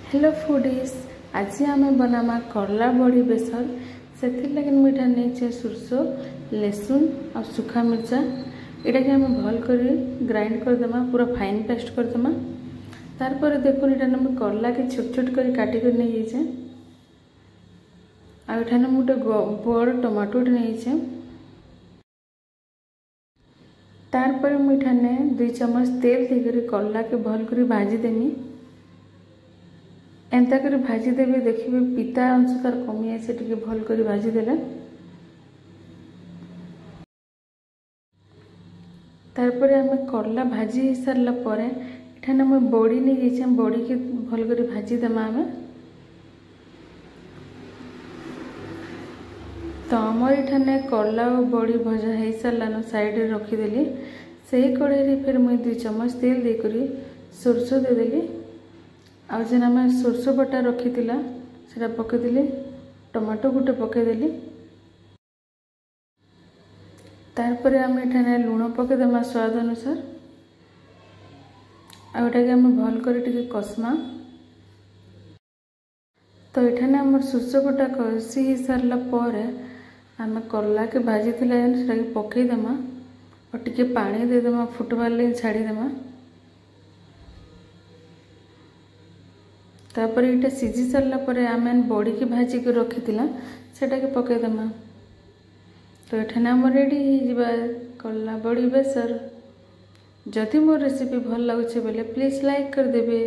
Hello foodies आज आम बनामा करला बड़ी बेसर से लगे मुझा नहीं सुरसो लहसुन और सुखा मिर्चा यहाँ कि आम भल कर ग्राइंड करदेमा पूरा फाइन पेस्ट करदेमा। तार देखो यहाँ करला के छोट छोट कर काटिक नहीं जाए आठाने मुझे बड़ टमाटो नहीं तार मुठाने 2 चम्मच तेल देकर करला के भल कर भाजीदेमी। एंता कर भाजीदेवी देखिए पिता अंश तार कमी आसे टे भल कर भाजीदेले। तारपर आम करला भाजी हो सारा पर एठाने मुझे बड़ी नहीं जाइए बड़ी के भल कर भाजीदेमा आम। तो आमर एठाने करला और बड़ी भजा हो सारान साइड रखीदेली। से कड़ाई फिर मुझे 2 चम्मच तेल देकर सोरस देदेली आ जेन आम सोरस बटा रखी से पकईदेली टमाटो गोटे पकईदेली। तारपर आम एठाने लुण पकईदेमा स्वाद अनुसार आटा कि आम भल कर कसमा। तो एठाने आम सोरस बटा कषी हो सारा पर आम करला के भाजी से पकईदेमा और टिके पानी देदेमा फुटबार लगे छाड़ीदेमा। तापर ये सीझी सारा पर आम बड़ी की भाजी को रखी सेटा के पकईदेमा। तो एठाने आम रेडी हो करला बड़ी बेसर। जदि मोर रेसिपी भल लगुचे बोले प्लीज लाइक कर देबे।